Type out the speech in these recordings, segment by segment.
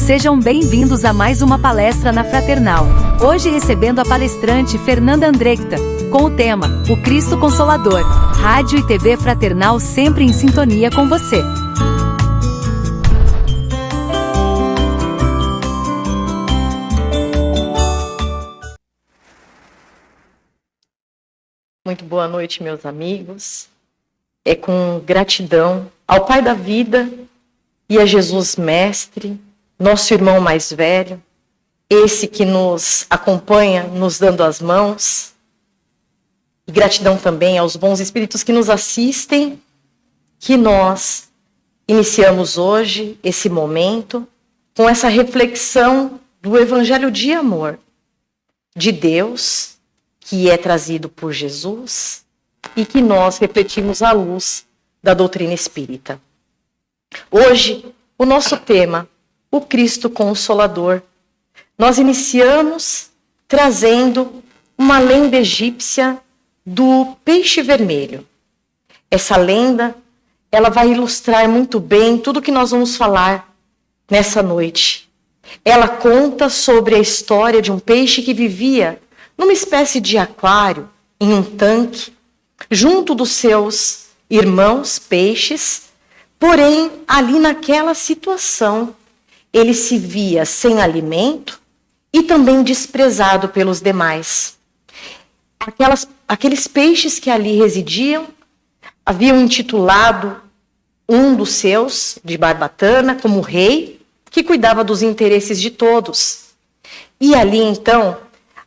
Sejam bem-vindos a mais uma palestra na Fraternal. Hoje recebendo a palestrante Fernanda Andrecta, com o tema O Cristo Consolador. Rádio e TV Fraternal sempre em sintonia com você. Muito boa noite, meus amigos. É com gratidão ao Pai da Vida e a Jesus Mestre, nosso irmão mais velho, esse que nos acompanha, nos dando as mãos. E gratidão também aos bons espíritos que nos assistem, que nós iniciamos hoje esse momento com essa reflexão do Evangelho de amor de Deus, que é trazido por Jesus e que nós refletimos à luz da doutrina espírita. Hoje, o nosso tema, o Cristo Consolador. Nós iniciamos trazendo uma lenda egípcia do peixe vermelho. Essa lenda, ela vai ilustrar muito bem tudo que nós vamos falar nessa noite. Ela conta sobre a história de um peixe que vivia numa espécie de aquário, em um tanque, junto dos seus irmãos peixes, porém, ali naquela situação, ele se via sem alimento e também desprezado pelos demais. Aqueles peixes que ali residiam haviam intitulado um dos seus, de Barbatana, como rei, que cuidava dos interesses de todos. E ali, então,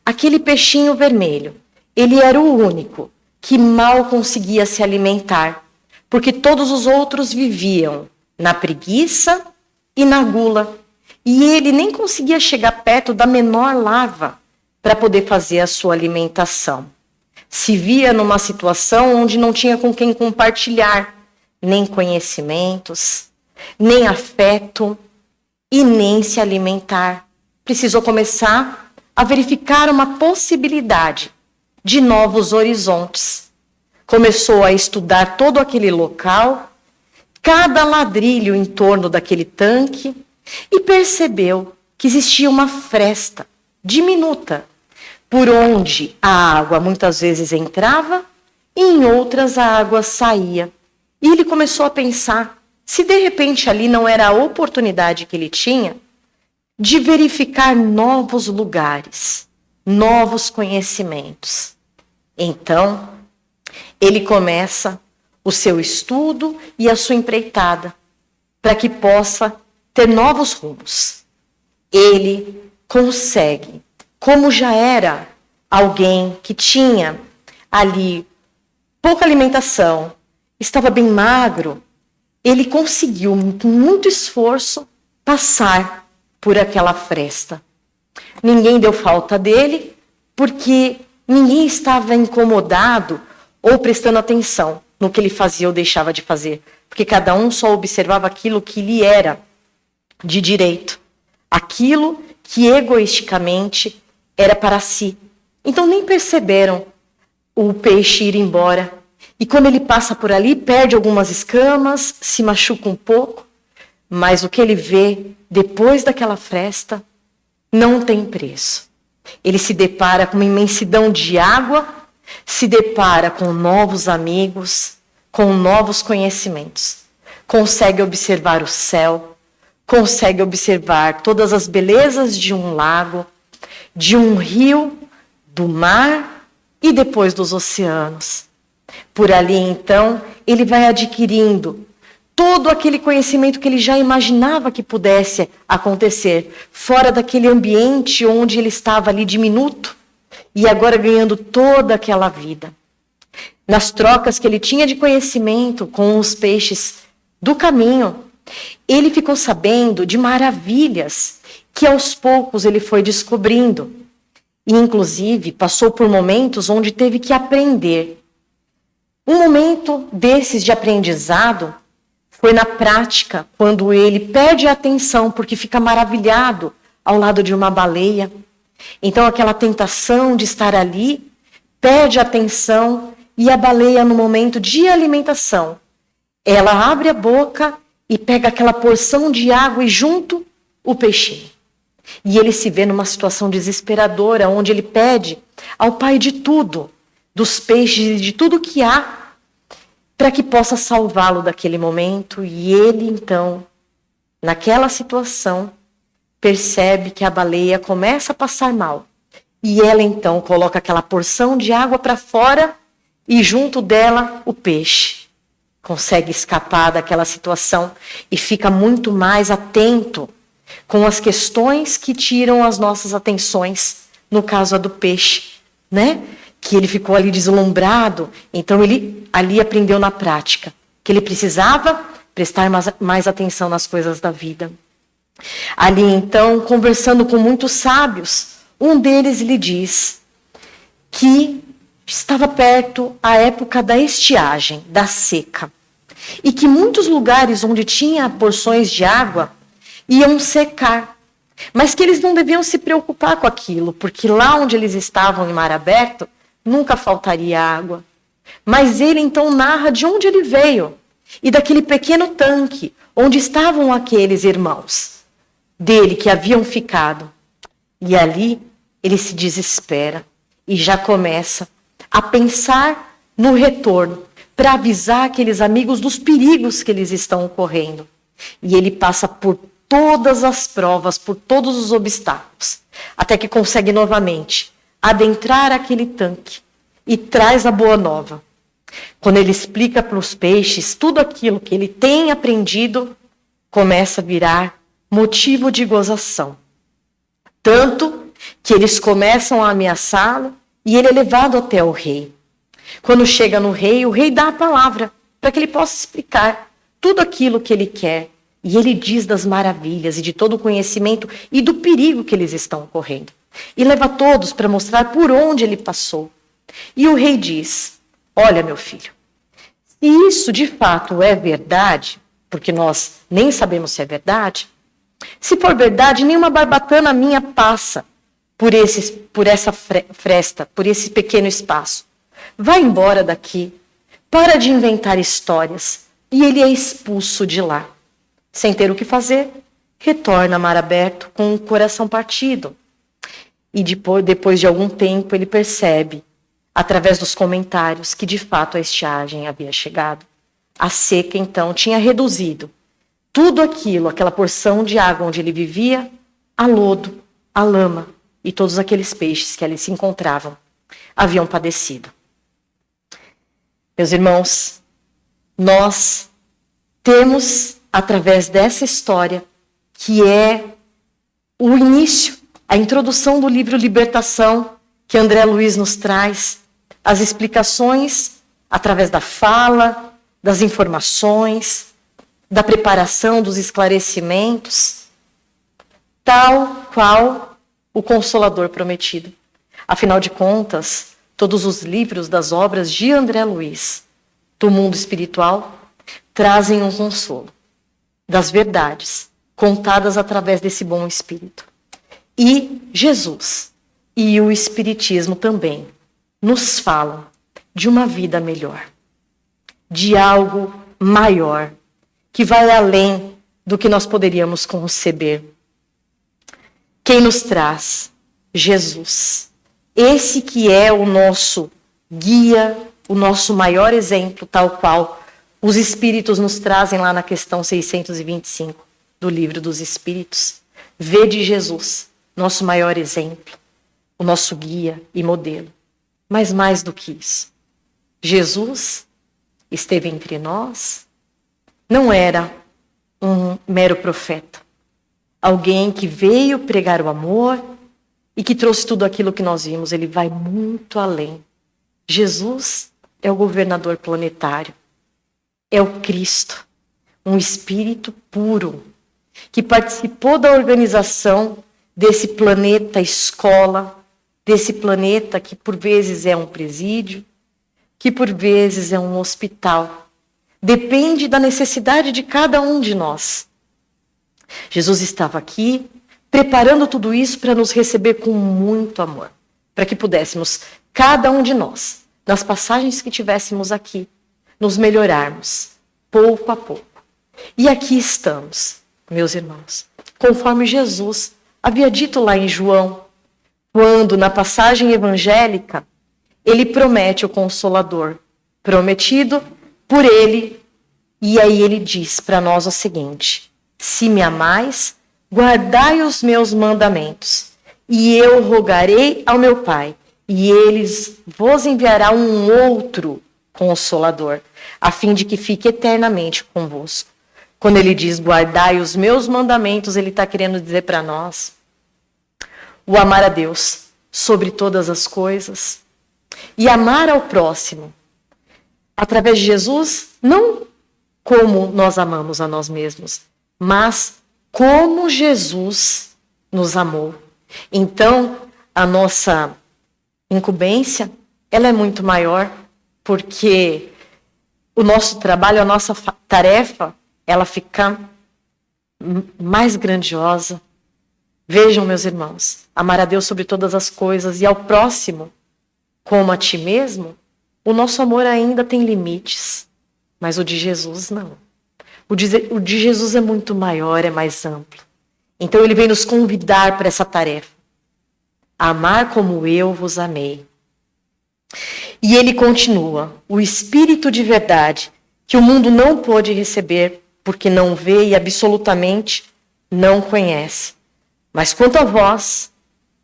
aquele peixinho vermelho, ele era o único que mal conseguia se alimentar, porque todos os outros viviam na preguiça e na gula, e ele nem conseguia chegar perto da menor larva para poder fazer a sua alimentação. Se via numa situação onde não tinha com quem compartilhar nem conhecimentos, nem afeto e nem se alimentar. Precisou começar a verificar uma possibilidade de novos horizontes. Começou a estudar todo aquele local, cada ladrilho em torno daquele tanque, e percebeu que existia uma fresta diminuta, por onde a água muitas vezes entrava e em outras a água saía. E ele começou a pensar se de repente ali não era a oportunidade que ele tinha de verificar novos lugares, novos conhecimentos. Então, ele começa o seu estudo e a sua empreitada, para que possa ter novos rumos. Ele consegue, como já era alguém que tinha ali pouca alimentação, estava bem magro, ele conseguiu, com muito esforço, passar por aquela fresta. Ninguém deu falta dele, porque ninguém estava incomodado ou prestando atenção no que ele fazia ou deixava de fazer, porque cada um só observava aquilo que lhe era de direito, aquilo que egoisticamente era para si. Então nem perceberam o peixe ir embora. E quando ele passa por ali, perde algumas escamas, se machuca um pouco, mas o que ele vê depois daquela fresta não tem preço. Ele se depara com uma imensidão de água, se depara com novos amigos, com novos conhecimentos. Consegue observar o céu, consegue observar todas as belezas de um lago, de um rio, do mar e depois dos oceanos. Por ali, então, ele vai adquirindo todo aquele conhecimento que ele já imaginava que pudesse acontecer, fora daquele ambiente onde ele estava ali diminuto, e agora ganhando toda aquela vida. Nas trocas que ele tinha de conhecimento com os peixes do caminho, ele ficou sabendo de maravilhas que aos poucos ele foi descobrindo. E, inclusive, passou por momentos onde teve que aprender. Um momento desses de aprendizado foi na prática, quando ele perde a atenção porque fica maravilhado ao lado de uma baleia. Então, aquela tentação de estar ali, perde a atenção e a baleia, no momento de alimentação, ela abre a boca e pega aquela porção de água e junto o peixinho. E ele se vê numa situação desesperadora, onde ele pede ao Pai de tudo, dos peixes e de tudo que há, para que possa salvá-lo daquele momento. E ele, então, naquela situação, percebe que a baleia começa a passar mal. E ela, então, coloca aquela porção de água para fora e junto dela o peixe. Consegue escapar daquela situação e fica muito mais atento com as questões que tiram as nossas atenções, no caso a do peixe, né? Que ele ficou ali deslumbrado, então ele ali aprendeu na prática que ele precisava prestar mais atenção nas coisas da vida. Ali então, conversando com muitos sábios, um deles lhe diz que estava perto a época da estiagem, da seca, e que muitos lugares onde tinha porções de água iam secar, mas que eles não deviam se preocupar com aquilo, porque lá onde eles estavam em mar aberto, nunca faltaria água. Mas ele então narra de onde ele veio e daquele pequeno tanque onde estavam aqueles irmãos dele que haviam ficado. E ali ele se desespera e já começa a pensar no retorno, para avisar aqueles amigos dos perigos que eles estão correndo. E ele passa por todas as provas, por todos os obstáculos, até que consegue novamente adentrar aquele tanque e traz a boa nova. Quando ele explica para os peixes tudo aquilo que ele tem aprendido, começa a virar motivo de gozação. Tanto que eles começam a ameaçá-lo e ele é levado até o rei. Quando chega no rei, o rei dá a palavra para que ele possa explicar tudo aquilo que ele quer. E ele diz das maravilhas e de todo o conhecimento e do perigo que eles estão correndo. E leva todos para mostrar por onde ele passou. E o rei diz: olha, meu filho, se isso de fato é verdade, porque nós nem sabemos se é verdade, se for verdade, nenhuma barbatana minha passa por essa fresta, por esse pequeno espaço. Vai embora daqui, para de inventar histórias. E ele é expulso de lá. Sem ter o que fazer, retorna a mar aberto com o coração partido. E depois de algum tempo ele percebe, através dos comentários, que de fato a estiagem havia chegado. A seca então tinha reduzido tudo aquilo, aquela porção de água onde ele vivia, a lodo, a lama e todos aqueles peixes que ali se encontravam haviam padecido. Meus irmãos, nós temos, através dessa história, que é o início, a introdução do livro Libertação, que André Luiz nos traz, as explicações através da fala, das informações, da preparação, dos esclarecimentos, tal qual o Consolador prometido. Afinal de contas, todos os livros das obras de André Luiz, do mundo espiritual, trazem um consolo das verdades contadas através desse bom espírito. E Jesus e o Espiritismo também nos falam de uma vida melhor, de algo maior, que vai além do que nós poderíamos conceber. Quem nos traz? Jesus. Esse que é o nosso guia, o nosso maior exemplo, tal qual os Espíritos nos trazem lá na questão 625 do Livro dos Espíritos. Vede Jesus, nosso maior exemplo, o nosso guia e modelo. Mas mais do que isso, Jesus esteve entre nós, não era um mero profeta, alguém que veio pregar o amor e que trouxe tudo aquilo que nós vimos. Ele vai muito além. Jesus é o governador planetário, é o Cristo, um espírito puro, que participou da organização desse planeta escola, desse planeta que por vezes é um presídio, que por vezes é um hospital. Depende da necessidade de cada um de nós. Jesus estava aqui, preparando tudo isso para nos receber com muito amor, para que pudéssemos, cada um de nós, nas passagens que tivéssemos aqui, nos melhorarmos, pouco a pouco. E aqui estamos, meus irmãos, conforme Jesus havia dito lá em João, quando, na passagem evangélica, ele promete o Consolador, prometido por ele, e aí ele diz para nós o seguinte: se me amais, guardai os meus mandamentos, e eu rogarei ao meu Pai, e ele vos enviará um outro Consolador, a fim de que fique eternamente convosco. Quando ele diz guardai os meus mandamentos, ele está querendo dizer para nós o amar a Deus sobre todas as coisas e amar ao próximo através de Jesus, não como nós amamos a nós mesmos, mas como Jesus nos amou. Então, a nossa incumbência, ela é muito maior, porque o nosso trabalho, a nossa tarefa, ela fica mais grandiosa. Vejam, meus irmãos, amar a Deus sobre todas as coisas e ao próximo como a ti mesmo, o nosso amor ainda tem limites, mas o de Jesus não. O de Jesus é muito maior, é mais amplo. Então ele vem nos convidar para essa tarefa. Amar como eu vos amei. E ele continua, o Espírito de verdade, que o mundo não pôde receber, porque não vê e absolutamente não conhece. Mas quanto a vós,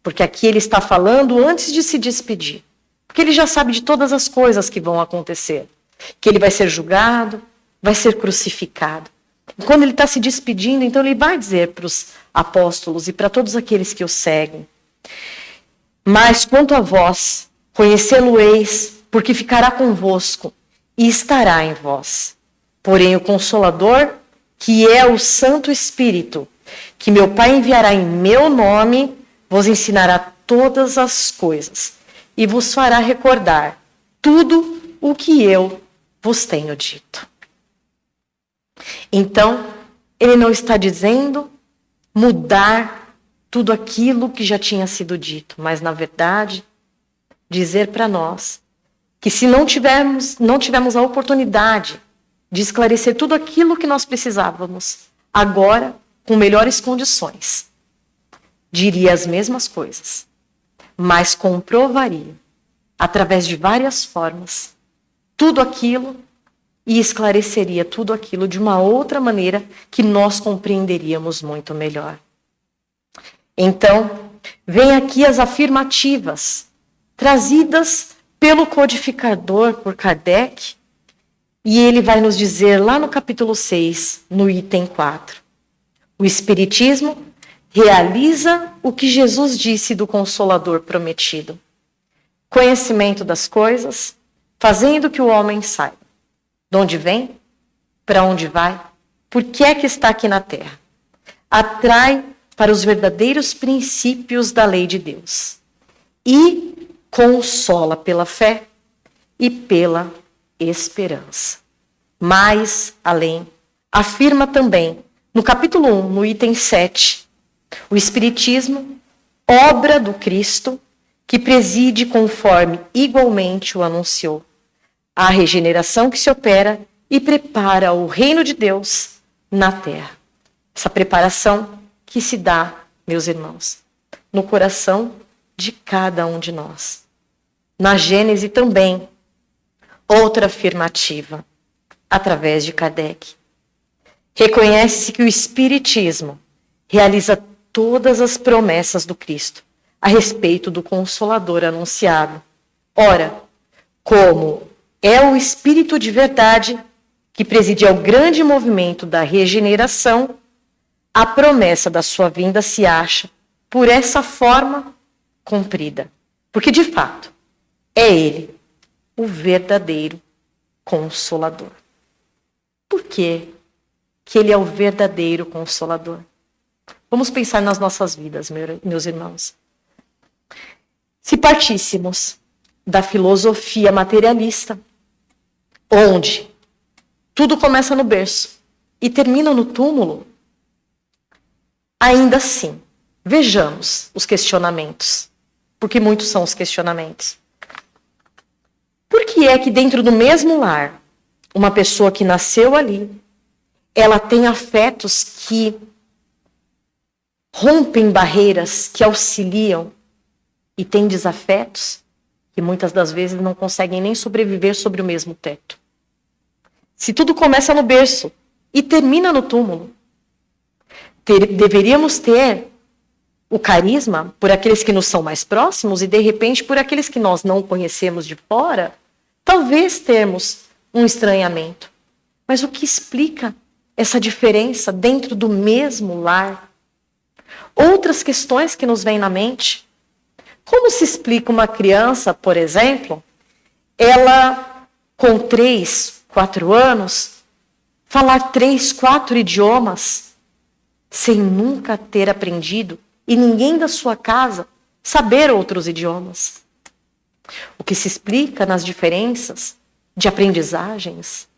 porque aqui ele está falando antes de se despedir, porque ele já sabe de todas as coisas que vão acontecer, que ele vai ser julgado, vai ser crucificado. E quando ele está se despedindo, então ele vai dizer para os apóstolos e para todos aqueles que o seguem: mas quanto a vós, conhecê-lo-eis, porque ficará convosco e estará em vós. Porém o Consolador, que é o Santo Espírito, que meu Pai enviará em meu nome, vos ensinará todas as coisas e vos fará recordar tudo o que eu vos tenho dito. Então, ele não está dizendo mudar tudo aquilo que já tinha sido dito, mas, na verdade, dizer para nós que se não tivermos a oportunidade de esclarecer tudo aquilo que nós precisávamos, agora, com melhores condições, diria as mesmas coisas, mas comprovaria, através de várias formas, tudo aquilo e esclareceria tudo aquilo de uma outra maneira que nós compreenderíamos muito melhor. Então, vem aqui as afirmativas trazidas pelo codificador, por Kardec, e ele vai nos dizer lá no capítulo 6, no item 4. O Espiritismo realiza o que Jesus disse do Consolador prometido. Conhecimento das coisas, fazendo que o homem saiba de onde vem, para onde vai, por que é que está aqui na Terra. Atrai para os verdadeiros princípios da lei de Deus. E consola pela fé e pela esperança. Mais além, afirma também, no capítulo 1, no item 7, o Espiritismo, obra do Cristo, que preside conforme igualmente o anunciou, a regeneração que se opera e prepara o reino de Deus na terra. Essa preparação que se dá, meus irmãos, no coração de cada um de nós. Na Gênese também, outra afirmativa, através de Kardec. Reconhece-se que o Espiritismo realiza todas as promessas do Cristo a respeito do Consolador anunciado. Ora, como é o Espírito de verdade que preside ao grande movimento da regeneração, a promessa da sua vinda se acha, por essa forma, cumprida. Porque, de fato, é ele o verdadeiro Consolador. Por quê que ele é o verdadeiro Consolador? Vamos pensar nas nossas vidas, meus irmãos. Se partíssemos da filosofia materialista, onde tudo começa no berço e termina no túmulo, ainda assim, vejamos os questionamentos, porque muitos são os questionamentos. Por que é que dentro do mesmo lar, uma pessoa que nasceu ali, ela tem afetos que rompem barreiras, que auxiliam e têm desafetos que muitas das vezes não conseguem nem sobreviver sobre o mesmo teto. Se tudo começa no berço e termina no túmulo, deveríamos ter o carisma por aqueles que nos são mais próximos e, de repente, por aqueles que nós não conhecemos de fora, talvez termos um estranhamento. Mas o que explica essa diferença dentro do mesmo lar? Outras questões que nos vêm na mente. Como se explica uma criança, por exemplo, ela com 3, 4 anos, falar 3, 4 idiomas, sem nunca ter aprendido, e ninguém da sua casa saber outros idiomas? O que se explica nas diferenças de aprendizagens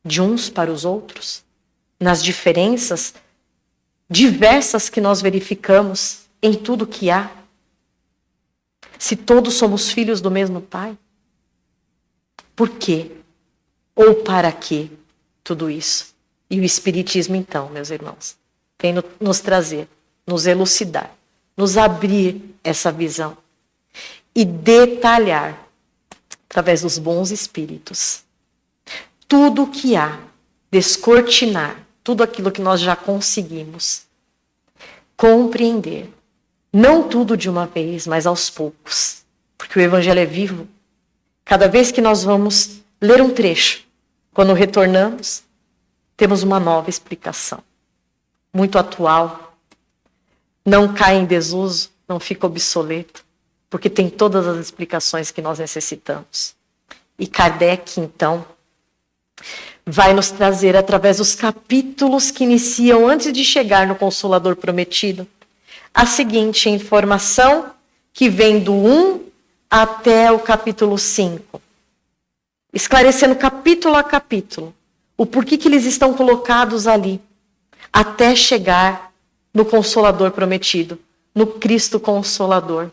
de uns para os outros, nas diferenças diversas que nós verificamos em tudo que há. Se todos somos filhos do mesmo Pai, por quê? Ou para quê tudo isso? E o Espiritismo, então, meus irmãos, vem nos trazer, nos elucidar, nos abrir essa visão e detalhar, através dos bons espíritos, tudo o que há, descortinar tudo aquilo que nós já conseguimos compreender. Não tudo de uma vez, mas aos poucos. Porque o Evangelho é vivo. Cada vez que nós vamos ler um trecho, quando retornamos, temos uma nova explicação. Muito atual. Não cai em desuso, não fica obsoleto. Porque tem todas as explicações que nós necessitamos. E Kardec, então, vai nos trazer, através dos capítulos que iniciam antes de chegar no Consolador Prometido, a seguinte informação que vem do 1 até o capítulo 5. Esclarecendo capítulo a capítulo o porquê que eles estão colocados ali, até chegar no Consolador Prometido, no Cristo Consolador.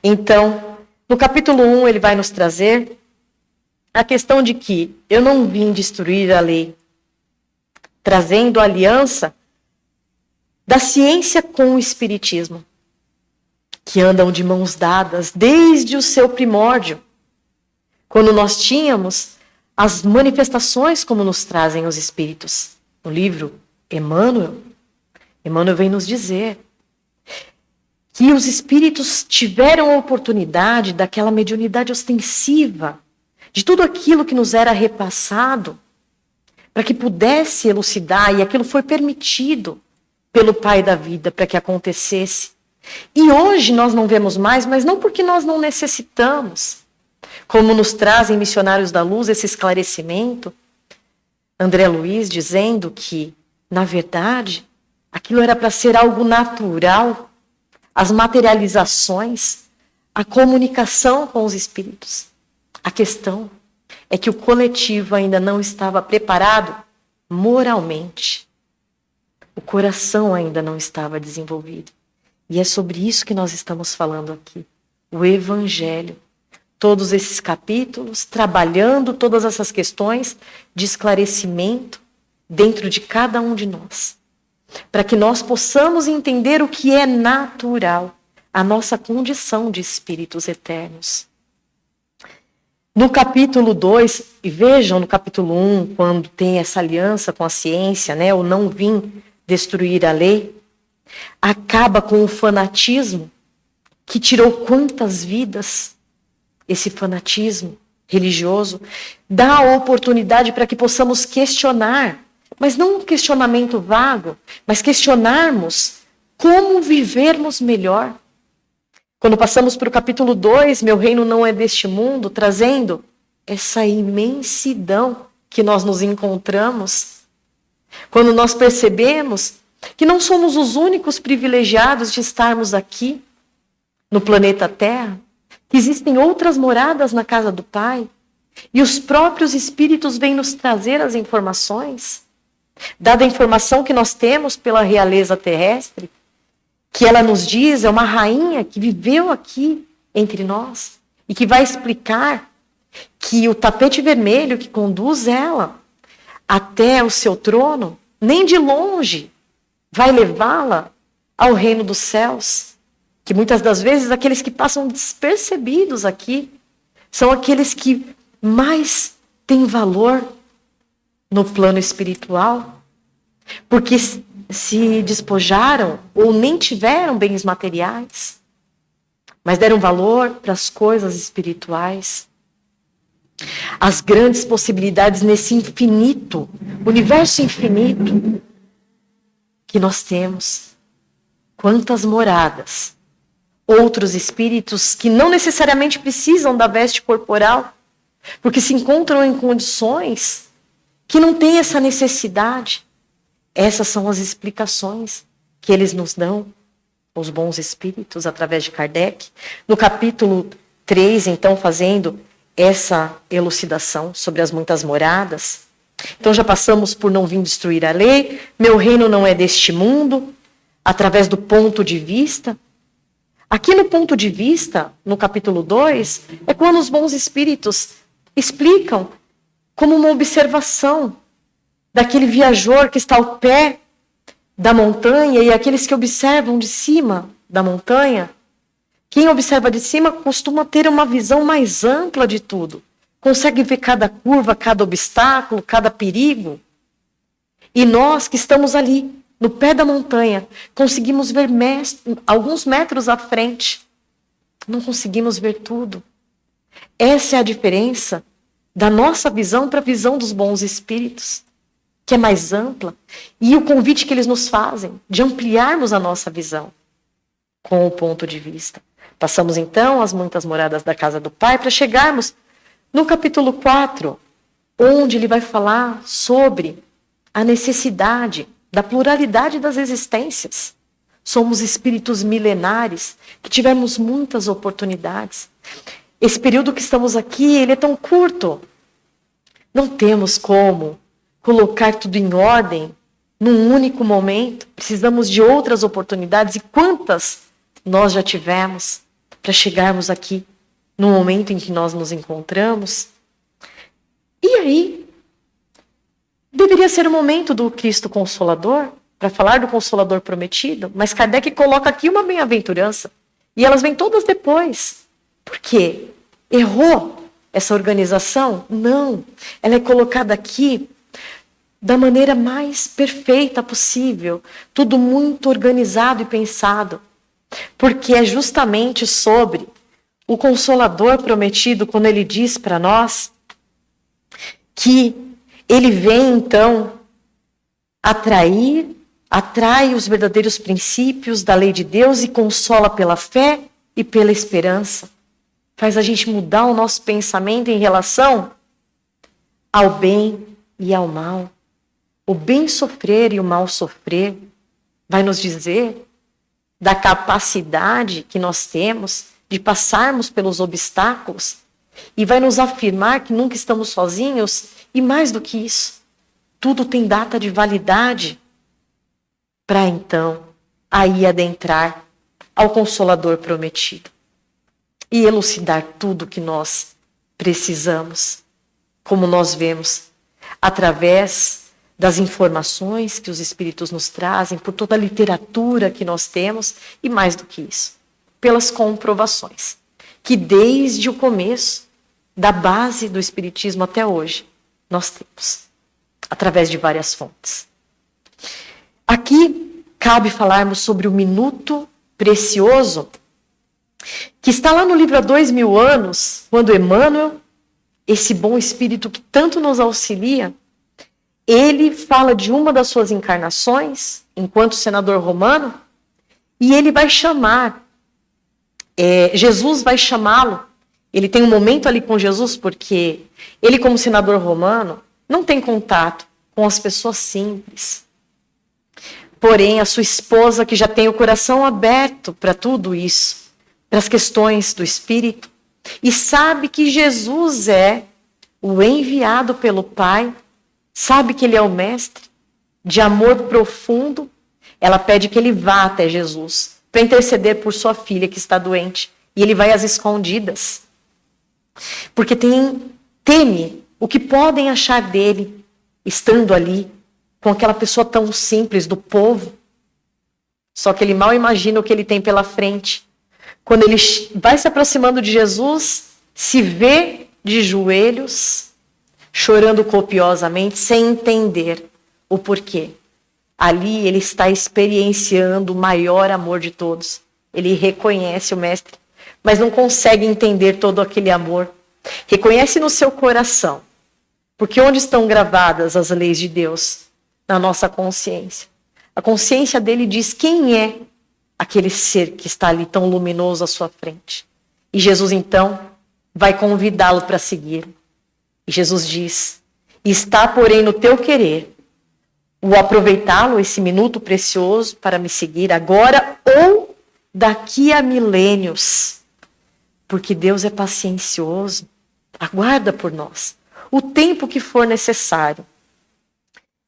Então, no capítulo 1 ele vai nos trazer a questão de que eu não vim destruir a lei, trazendo a aliança da ciência com o Espiritismo, que andam de mãos dadas desde o seu primórdio, quando nós tínhamos as manifestações como nos trazem os Espíritos. No livro Emmanuel vem nos dizer que os Espíritos tiveram a oportunidade daquela mediunidade ostensiva, de tudo aquilo que nos era repassado, para que pudesse elucidar, e aquilo foi permitido pelo Pai da vida para que acontecesse. E hoje nós não vemos mais, mas não porque nós não necessitamos. Como nos trazem Missionários da Luz esse esclarecimento, André Luiz dizendo que, na verdade, aquilo era para ser algo natural, as materializações, a comunicação com os espíritos. A questão é que o coletivo ainda não estava preparado moralmente. O coração ainda não estava desenvolvido. E é sobre isso que nós estamos falando aqui. O Evangelho. Todos esses capítulos, trabalhando todas essas questões de esclarecimento dentro de cada um de nós. Para que nós possamos entender o que é natural, a nossa condição de espíritos eternos. No capítulo 2, e vejam no capítulo 1, quando tem essa aliança com a ciência, né, o não vim destruir a lei, acaba com o fanatismo que tirou quantas vidas. Esse fanatismo religioso dá a oportunidade para que possamos questionar, mas não um questionamento vago, mas questionarmos como vivermos melhor. Quando passamos para o capítulo 2, meu reino não é deste mundo, trazendo essa imensidão que nós nos encontramos. Quando nós percebemos que não somos os únicos privilegiados de estarmos aqui, no planeta Terra, que existem outras moradas na casa do Pai, e os próprios Espíritos vêm nos trazer as informações, dada a informação que nós temos pela realeza terrestre, que ela nos diz, é uma rainha que viveu aqui entre nós, e que vai explicar que o tapete vermelho que conduz ela até o seu trono, nem de longe vai levá-la ao reino dos céus. Que muitas das vezes aqueles que passam despercebidos aqui são aqueles que mais têm valor no plano espiritual, porque se despojaram ou nem tiveram bens materiais, mas deram valor para as coisas espirituais. As grandes possibilidades nesse infinito, universo infinito que nós temos. Quantas moradas. Outros espíritos que não necessariamente precisam da veste corporal, porque se encontram em condições que não têm essa necessidade. Essas são as explicações que eles nos dão, os bons espíritos, através de Kardec. No capítulo 3, então, fazendo essa elucidação sobre as muitas moradas. Então já passamos por não vim destruir a lei, meu reino não é deste mundo, através do ponto de vista. Aqui no ponto de vista, no capítulo 2, é quando os bons espíritos explicam como uma observação daquele viajor que está ao pé da montanha e aqueles que observam de cima da montanha. Quem observa de cima costuma ter uma visão mais ampla de tudo. Consegue ver cada curva, cada obstáculo, cada perigo. E nós que estamos ali, no pé da montanha, conseguimos ver alguns metros à frente. Não conseguimos ver tudo. Essa é a diferença da nossa visão para a visão dos bons espíritos, que é mais ampla. E o convite que eles nos fazem de ampliarmos a nossa visão com o ponto de vista. Passamos então as muitas moradas da casa do Pai para chegarmos no capítulo 4, onde ele vai falar sobre a necessidade da pluralidade das existências. Somos espíritos milenares que tivemos muitas oportunidades. Esse período que estamos aqui, ele é tão curto. Não temos como colocar tudo em ordem num único momento. Precisamos de outras oportunidades. E quantas nós já tivemos para chegarmos aqui no momento em que nós nos encontramos? E aí, deveria ser o momento do Cristo Consolador, para falar do Consolador prometido, mas Kardec coloca aqui uma bem-aventurança, e elas vêm todas depois. Por quê? Errou essa organização? Não. Ela é colocada aqui da maneira mais perfeita possível, tudo muito organizado e pensado, porque é justamente sobre o Consolador prometido, quando ele diz para nós que ele vem, então, atrai os verdadeiros princípios da lei de Deus e consola pela fé e pela esperança. Faz a gente mudar o nosso pensamento em relação ao bem e ao mal. O bem sofrer e o mal sofrer vai nos dizer da capacidade que nós temos de passarmos pelos obstáculos e vai nos afirmar que nunca estamos sozinhos. E mais do que isso, tudo tem data de validade para então aí adentrar ao Consolador prometido e elucidar tudo que nós precisamos, como nós vemos através das informações que os espíritos nos trazem, por toda a literatura que nós temos e mais do que isso, pelas comprovações que desde o começo da base do espiritismo até hoje nós temos, através de várias fontes. Aqui cabe falarmos sobre o minuto precioso, que está lá no livro Há 2000 anos, quando Emmanuel, esse bom espírito que tanto nos auxilia, ele fala de uma das suas encarnações, enquanto senador romano, e ele vai chamar, Jesus vai chamá-lo. Ele tem um momento ali com Jesus, porque ele, como senador romano, não tem contato com as pessoas simples. Porém, a sua esposa, que já tem o coração aberto para tudo isso, para as questões do espírito, e sabe que Jesus é o enviado pelo Pai, sabe que ele é o mestre de amor profundo, ela pede que ele vá até Jesus para interceder por sua filha que está doente. E ele vai às escondidas, porque teme o que podem achar dele, estando ali com aquela pessoa tão simples do povo, Só que ele mal imagina o que ele tem pela frente. Quando ele vai se aproximando de Jesus, se vê de joelhos, chorando copiosamente, sem entender o porquê. Ali ele está experienciando o maior amor de todos. Ele reconhece o Mestre, mas não consegue entender todo aquele amor. Reconhece no seu coração, porque onde estão gravadas as leis de Deus? Na nossa consciência. A consciência dele diz quem é aquele ser que está ali tão luminoso à sua frente. E Jesus então vai convidá-lo para seguir. E Jesus diz: está, porém, no teu querer o aproveitá-lo, esse minuto precioso, para me seguir agora ou daqui a milênios. Porque Deus é paciencioso, aguarda por nós o tempo que for necessário.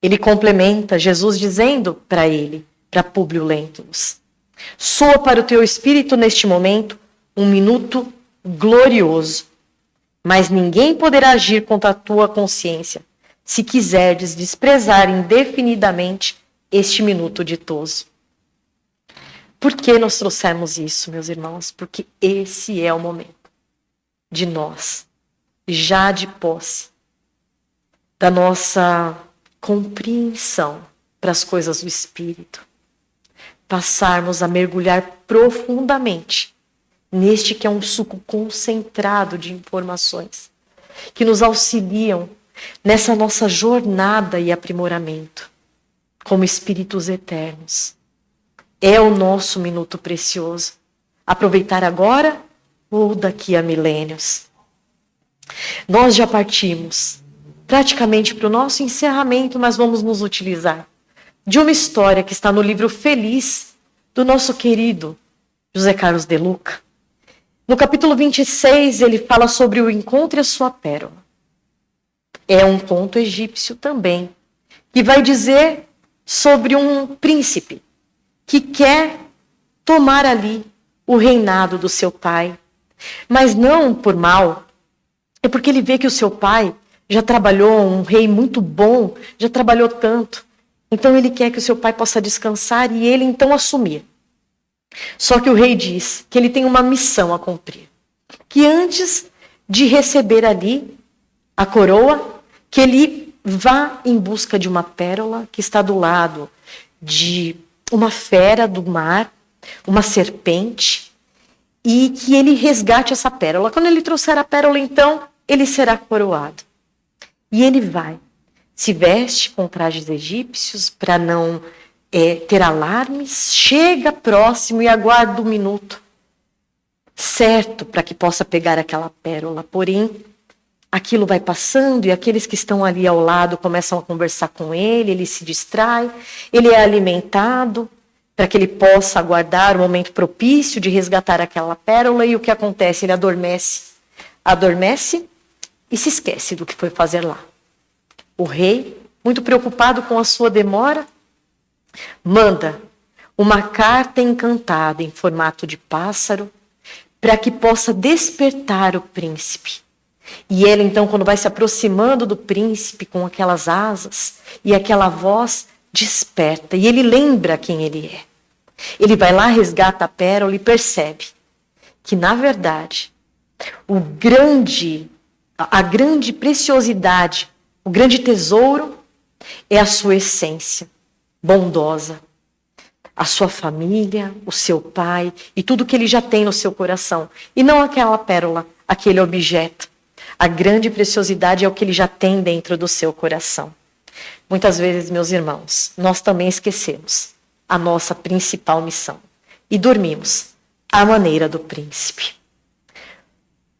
Ele complementa Jesus dizendo para ele, para Públio Lentulus: soa para o teu espírito neste momento um minuto glorioso, mas ninguém poderá agir contra a tua consciência se quiserdes desprezar indefinidamente este minuto ditoso. Por que nós trouxemos isso, meus irmãos? Porque esse é o momento de nós, já de posse da nossa compreensão para as coisas do Espírito, passarmos a mergulhar profundamente neste que é um suco concentrado de informações que nos auxiliam nessa nossa jornada e aprimoramento como espíritos eternos. É o nosso minuto precioso. Aproveitar agora ou daqui a milênios. Nós já partimos praticamente para o nosso encerramento, mas vamos nos utilizar de uma história que está no livro Feliz, do nosso querido José Carlos de Luca. No capítulo 26, ele fala sobre o encontro e a sua pérola. É um conto egípcio também, que vai dizer sobre um príncipe que quer tomar ali o reinado do seu pai, mas não por mal, é porque ele vê que o seu pai já trabalhou, um rei muito bom, já trabalhou tanto. Então ele quer que o seu pai possa descansar e ele então assumir. Só que o rei diz que ele tem uma missão a cumprir. Que antes de receber ali a coroa, que ele vá em busca de uma pérola que está do lado de uma fera do mar, uma serpente, e que ele resgate essa pérola. Quando ele trouxer a pérola, então, ele será coroado. E ele vai, se veste com trajes egípcios para não ter alarmes, chega próximo e aguarda um minuto certo para que possa pegar aquela pérola. Porém, aquilo vai passando e aqueles que estão ali ao lado começam a conversar com ele se distrai, ele é alimentado para que ele possa aguardar o momento propício de resgatar aquela pérola. E o que acontece? Ele adormece e se esquece do que foi fazer lá. O rei, muito preocupado com a sua demora, manda uma carta encantada em formato de pássaro para que possa despertar o príncipe. E ele, então, quando vai se aproximando do príncipe com aquelas asas e aquela voz, desperta. E ele lembra quem ele é. Ele vai lá, resgata a pérola e percebe que, na verdade, a grande preciosidade, o grande tesouro é a sua essência bondosa, a sua família, o seu pai e tudo que ele já tem no seu coração. E não aquela pérola, aquele objeto. A grande preciosidade é o que ele já tem dentro do seu coração. Muitas vezes, meus irmãos, nós também esquecemos a nossa principal missão e dormimos à maneira do príncipe.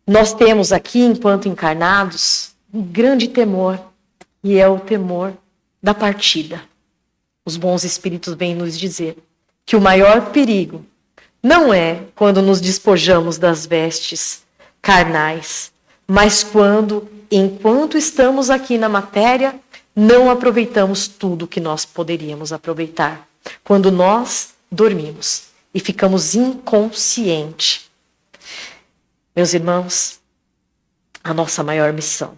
Nós temos aqui, enquanto encarnados, um grande temor, e é o temor da partida. Os bons espíritos vêm nos dizer que o maior perigo não é quando nos despojamos das vestes carnais, mas quando, enquanto estamos aqui na matéria, não aproveitamos tudo que nós poderíamos aproveitar. Quando nós dormimos e ficamos inconscientes. Meus irmãos, a nossa maior missão,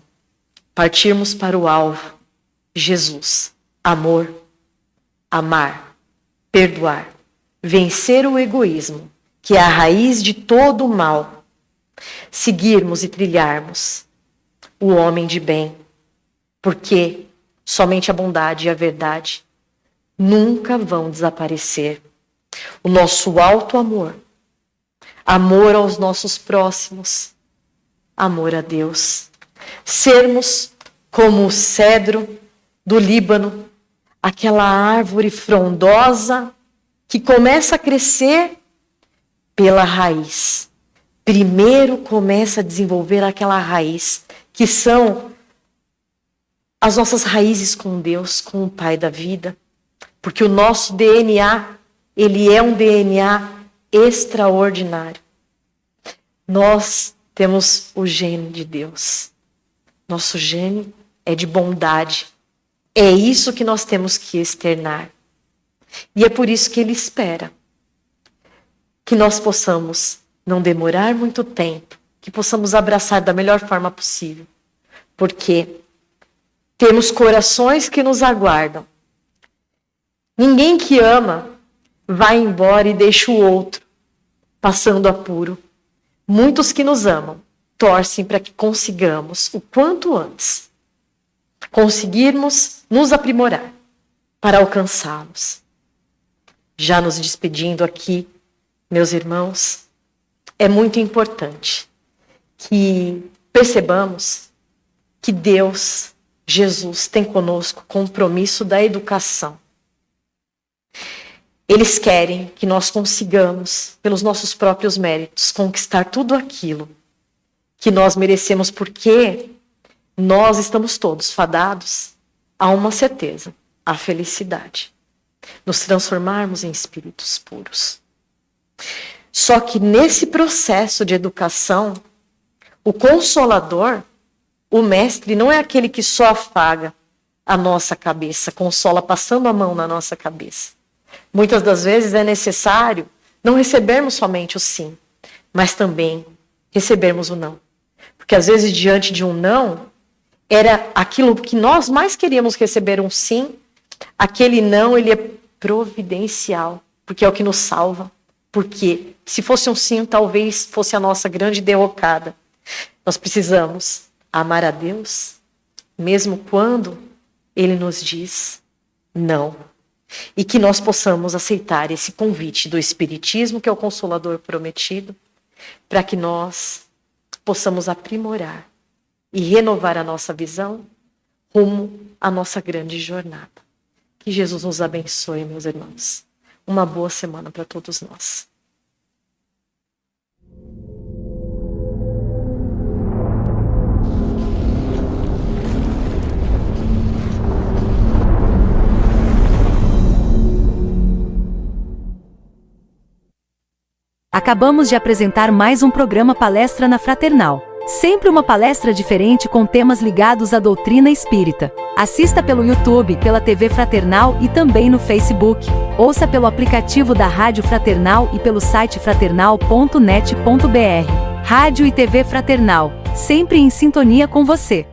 partirmos para o alvo, Jesus, amor, amar, perdoar, vencer o egoísmo, que é a raiz de todo o mal, seguirmos e trilharmos o homem de bem, porque somente a bondade e a verdade nunca vão desaparecer. O nosso alto amor, amor aos nossos próximos, amor a Deus. Sermos como o cedro do Líbano, aquela árvore frondosa que começa a crescer pela raiz. Primeiro começa a desenvolver aquela raiz, que são as nossas raízes com Deus, com o Pai da vida. Porque o nosso DNA, ele é um DNA extraordinário. Nós temos o gene de Deus. Nosso gene é de bondade. É isso que nós temos que externar. E é por isso que Ele espera que nós possamos não demorar muito tempo, que possamos abraçar da melhor forma possível. Porque temos corações que nos aguardam. Ninguém que ama vai embora e deixa o outro passando apuro. Muitos que nos amam torcem para que consigamos, o quanto antes, conseguirmos nos aprimorar para alcançá-los. Já nos despedindo aqui, meus irmãos, é muito importante que percebamos que Deus, Jesus, tem conosco o compromisso da educação. Eles querem que nós consigamos, pelos nossos próprios méritos, conquistar tudo aquilo que nós merecemos, porque nós estamos todos fadados a uma certeza, a felicidade. Nos transformarmos em espíritos puros. Só que nesse processo de educação, o Consolador, o Mestre, não é aquele que só afaga a nossa cabeça, consola passando a mão na nossa cabeça. Muitas das vezes é necessário não recebermos somente o sim, mas também recebermos o não. Porque às vezes diante de um não, era aquilo que nós mais queríamos receber um sim, aquele não ele é providencial, porque é o que nos salva. Porque se fosse um sim, talvez fosse a nossa grande derrocada. Nós precisamos amar a Deus, mesmo quando Ele nos diz não. E que nós possamos aceitar esse convite do Espiritismo, que é o Consolador prometido, para que nós possamos aprimorar e renovar a nossa visão rumo à nossa grande jornada. Que Jesus nos abençoe, meus irmãos. Uma boa semana para todos nós. Acabamos de apresentar mais um programa Palestra na Fraternal. Sempre uma palestra diferente com temas ligados à doutrina espírita. Assista pelo YouTube, pela TV Fraternal e também no Facebook. Ouça pelo aplicativo da Rádio Fraternal e pelo site fraternal.net.br. Rádio e TV Fraternal, sempre em sintonia com você.